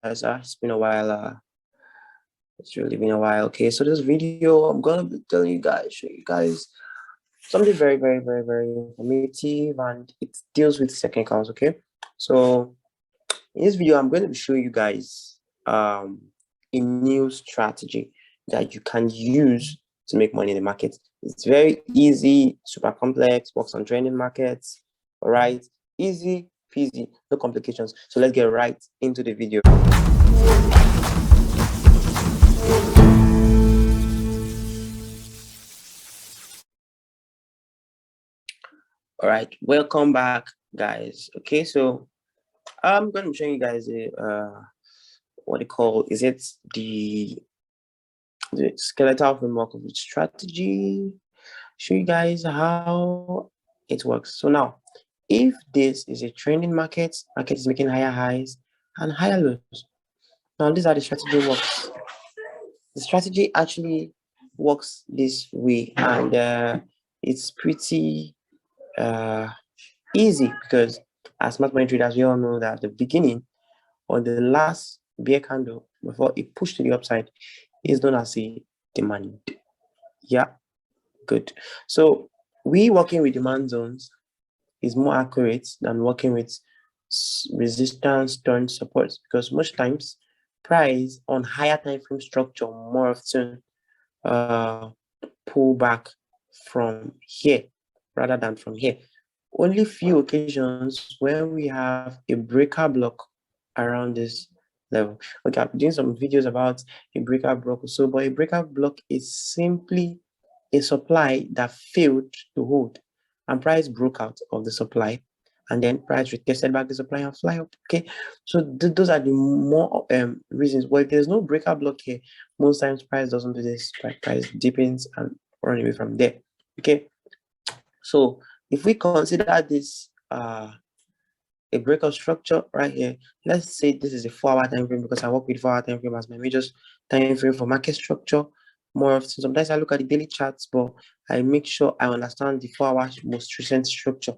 It's been a while. It's really been a while. Okay, so this video, I'm gonna be telling you guys, show you guys something very, very, very, very informative, and it deals with second accounts. Okay, so in this video, I'm going to be showing you guys a new strategy that you can use to make money in the market. It's very easy, super complex, works on trending markets. All right, easy peasy, no complications. So let's get right into the video. All right, welcome back, guys. Okay, so I'm going to be showing you guys what they call, is it the skeletal framework of the strategy. Show you guys how it works. So now, if this is a trending market is making higher highs and higher lows. Now, these are the strategy works. The strategy actually works this way, and it's pretty easy because as smart money traders, we all know that the beginning or the last bear candle before it pushed to the upside is known as a demand. Yeah, good. So we working with demand zones is more accurate than working with resistance turn supports, because most times price on higher time frame structure more often pull back from here rather than from here. Only few occasions when we have a breaker block around this level. Okay, I'm doing some videos about a breaker block. So, but a breaker block is simply a supply that failed to hold, and price broke out of the supply, and then price retested back the supply and fly up. Okay, so those are the more reasons. Well, if there's no breaker block here, most times price doesn't do this. Price deepens and run away from there. Okay, so if we consider this a breakout structure right here, let's say this is a 4-hour time frame, because I work with 4-hour time frame as my major time frame for market structure. More often, sometimes I look at the daily charts, but I make sure I understand the 4-hour most recent structure.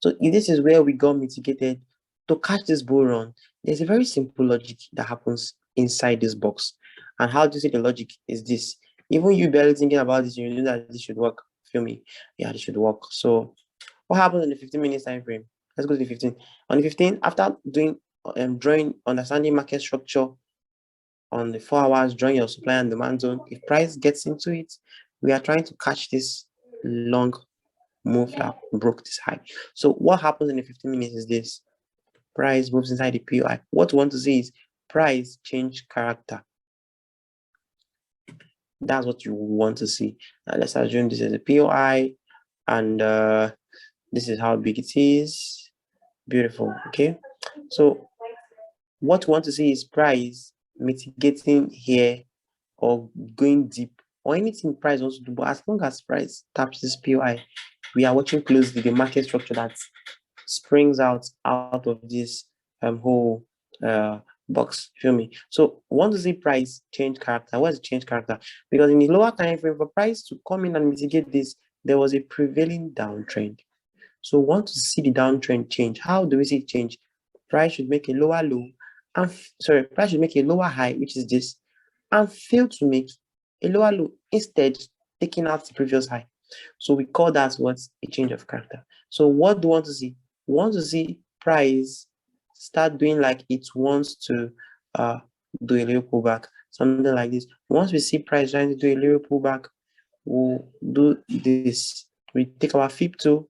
So if this is where we got mitigated, to catch this bull run, there's a very simple logic that happens inside this box. And how do you see the logic is this? Even you barely thinking about this, you know that this should work. Feel me? Yeah, this should work. So what happens in the 15 minutes time frame? Let's go to the 15. On the 15, after doing drawing, understanding market structure on the 4 hours, drawing your supply and demand zone, if price gets into it, we are trying to catch this long move that broke this high. So what happens in the 15 minutes is this: price moves inside the POI. What we want to see is price change character. That's what you want to see. Now let's assume this is a POI, and this is how big it is. Beautiful. Okay, so what we want to see is price mitigating here or going deep, or anything price wants to do. But as long as price taps this POI, we are watching closely the market structure that springs out of this whole box. Feel me? So we want to see price change character. What is change character? Because in the lower time frame, for price to come in and mitigate this, there was a prevailing downtrend. So we want to see the downtrend change. How do we see it change? Price should make a lower low, and price should make a lower high, which is this, and fail to make a lower low, instead taking out the previous high. So we call that what's a change of character. So what do we want to see? We want to see price start doing like it wants to do a little pullback, something like this. Once we see price trying to do a little pullback, we'll do this. We take our FIP2,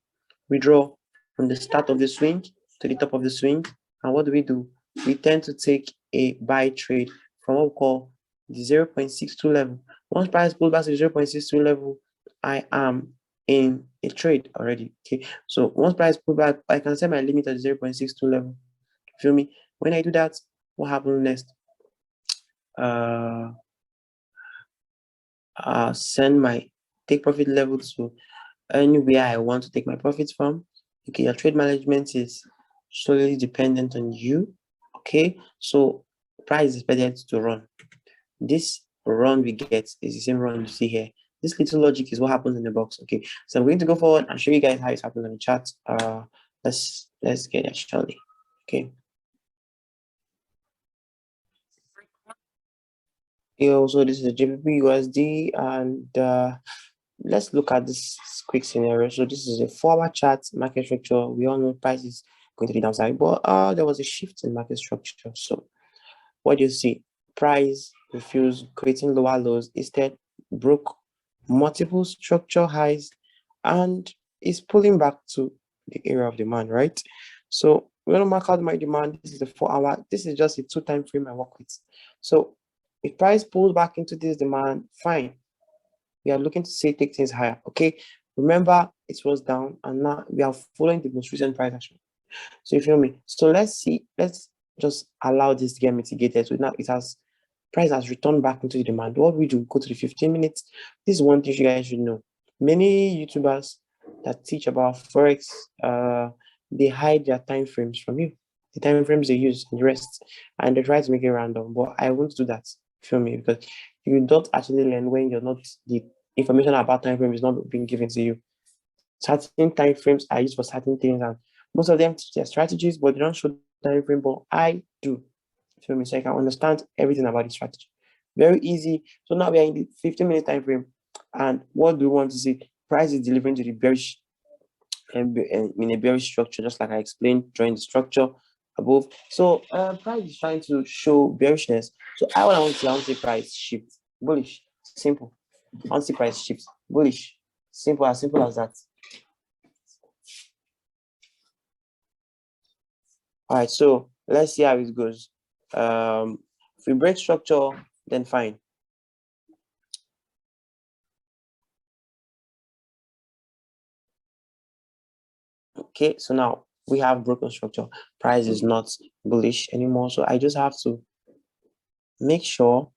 we draw from the start of the swing to the top of the swing, and what do? We tend to take a buy trade from what we call the 0.62 level. Once price pulls back to the 0.62 level, I am in a trade already. Okay, so once price pull back, I can set my limit at 0.62 level. Feel me? When I do that, what happens next? Send my take profit level to anywhere I want to take my profits from. Okay, your trade management is solely dependent on you. Okay, so price is expected to run. This run we get is the same run you see here. This little logic is what happens in the box. Okay, so I'm going to go forward and show you guys how it's happening on the chart. Let's get it shortly. Okay. So this is the JPP USD, and let's look at this quick scenario. So this is a 4-hour chart market structure. We all know price is going to the downside, but there was a shift in market structure. So what do you see? Price refused, creating lower lows, instead broke multiple structure highs and is pulling back to the area of demand, right? So we're going to mark out my demand. This is a 4-hour. This is just a 2-time frame I work with. So if price pulls back into this demand, fine. We are looking to say take things higher. Okay. Remember, it was down and now we are following the most recent price action. So you feel me? So let's see, let's just allow this to get mitigated. So now it has price has returned back into the demand. What we do, go to the 15 minutes. This is one thing you guys should know. Many YouTubers that teach about Forex, they hide their time frames from you. The time frames they use and the rest, and they try to make it random. But I won't do that. Feel me? Because you don't actually learn when you're not the information about time frame is not being given to you. Certain time frames are used for certain things, and most of them teach their strategies, but they don't show time frame. But I do. Feel me? So I can understand everything about the strategy. Very easy. So now we are in the 15-minute time frame. And what do we want to see? Price is delivering to the bearish in a bearish structure, just like I explained during the structure above. So price is trying to show bearishness. So I want to see, I want to see price shift. Bullish. Simple. I want to see price shift. Bullish. Simple as that. All right, so let's see how it goes. If we break structure, then fine. Okay, so now we have broken structure. Price is not bullish anymore. So I just have to make sure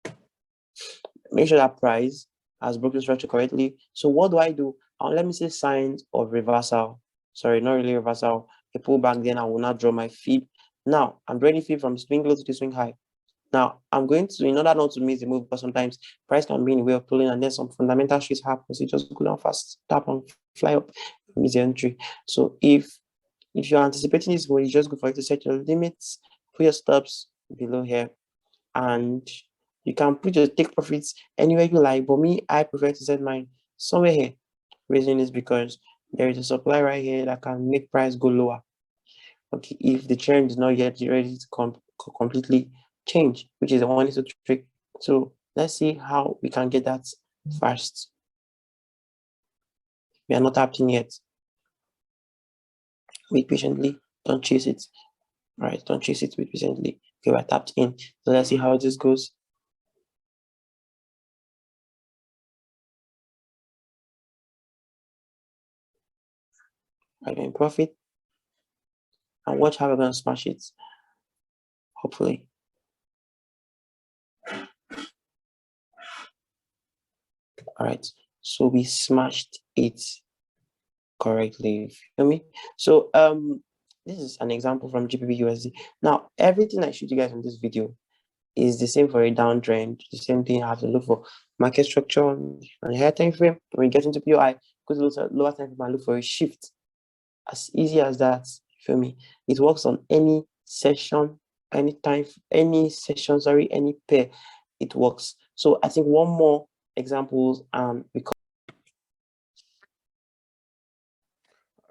that price has broken structure correctly. So what do I do? Let me say signs of reversal. Sorry, not really reversal. A pullback, then I will not draw my feed. Now I'm drawing feed from swing low to the swing high. Now I'm going to, in order not to miss the move, because sometimes price can be in the way of pulling and then some fundamental shifts happen. So you just go down fast, tap and fly up, miss the entry. So if you're anticipating this, well, you just go for it to set your limits, put your stops below here, and you can put your take profits anywhere you like. But me, I prefer to set mine somewhere here. Reason is because there is a supply right here that can make price go lower. Okay, if the trend is not yet ready to completely change, which is a one to trick. So let's see how we can get that fast. We are not tapped in yet. Wait patiently, don't chase it. All right, don't chase it, wait patiently. Okay, we're tapped in. So let's see how this goes. I'm in profit. And watch how we're going to smash it. Hopefully. All right, so we smashed it correctly. Feel me? So this is an example from GBP USD. Now everything I showed you guys in this video is the same for a downtrend. The same thing I have to look for market structure on a higher time frame. When you get into POI, go to lower time frame and look for a shift. As easy as that. Feel me? It works on any session, any time, any session. Sorry, any pair. It works. So I think one more examples because.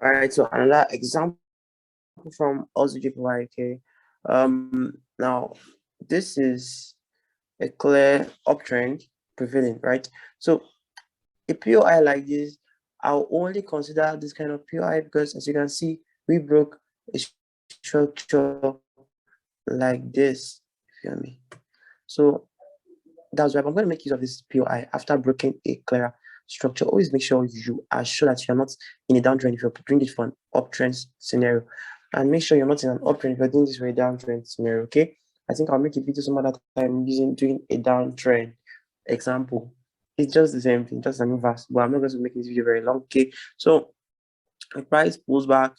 All right, so another example from also GPY, okay. Now this is a clear uptrend prevailing, right? So a POI like this, I'll only consider this kind of POI because as you can see, we broke a structure like this. Feel me? So that's why I'm going to make use of this POI after breaking a clearer structure. Always make sure you are sure that you're not in a downtrend if you're doing this for an uptrend scenario. And make sure you're not in an uptrend if you're doing this for a downtrend scenario, okay? I think I'll make a video some other time doing a downtrend example. It's just the same thing, just a new verse, but I'm not going to make this video very long, okay? So the price pulls back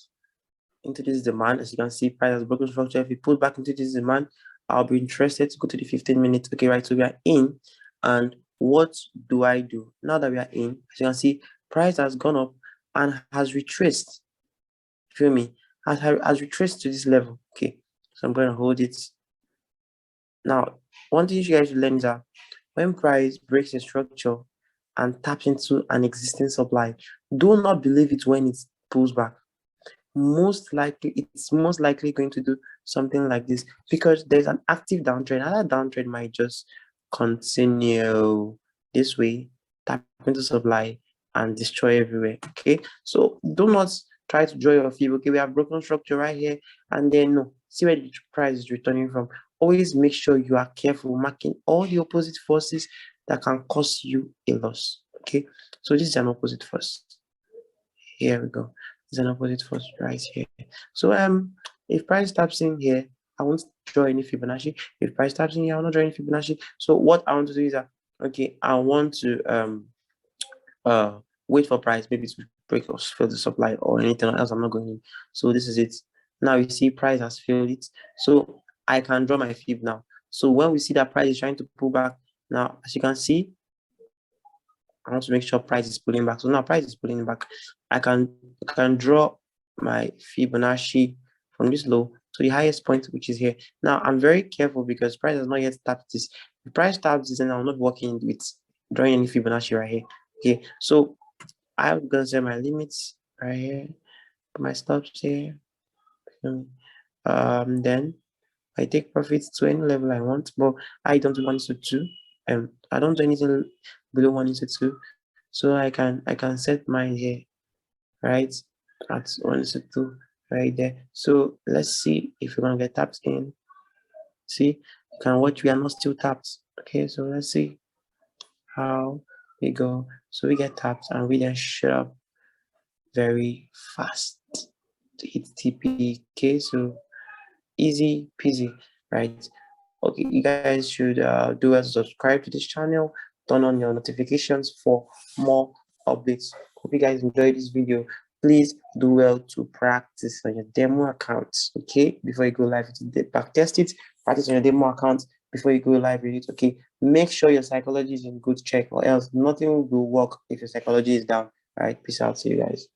into this demand. As you can see, price has broken structure. If it pulls back into this demand, I'll be interested to go to the 15 minutes. Okay, right, so we are in. And what do I do? Now that we are in, as you can see, price has gone up and has retraced. Feel me? Has retraced to this level. Okay, so I'm going to hold it. Now, one thing you guys should learn is that when price breaks a structure and taps into an existing supply, do not believe it when it pulls back. It's most likely going to do something like this because there's an active downtrend, and that downtrend might just continue this way, tap into supply and destroy everywhere. Okay, so do not try to draw your fib. Okay, we have broken structure right here, and then no, see where the price is returning from. Always make sure you are careful, marking all the opposite forces that can cause you a loss. Okay, so this is an opposite force. Here we go. There's an opposite force right here. So if price taps in here, I won't draw any Fibonacci. If price taps in here, I will not draw any Fibonacci. So what I want to do is that okay, I want to wait for price maybe to break or fill the supply or anything else. I'm not going in. So this is it. Now you see price has filled it. So I can draw my fib now. So when we see that price is trying to pull back, now as you can see, I want to make sure price is pulling back. So now price is pulling back. I can draw my Fibonacci from this low to the highest point, which is here. Now I'm very careful because price has not yet tapped this. If price taps this, then I'm not working with drawing any Fibonacci right here. Okay, so I'm gonna set my limits right here, put my stops here. Then I take profits to any level I want, but I don't do 1:2. I don't do anything below 1:2. So I can set mine here, right? At 1:2 right there. So let's see if we're gonna get tapped in. See, you can watch, we are not still tapped. Okay, so let's see how we go. So we get tapped and we then shut up very fast to hit TP. Okay, so easy peasy, right? Okay, you guys should do well to subscribe to this channel, turn on your notifications for more updates. Hope you guys enjoyed this video. Please do well to practice on your demo account, okay, before you go live. Back test it, practice on your demo account before you go live with it. Okay, make sure your psychology is in good check, or else nothing will work if your psychology is down. All right, peace out. See you guys.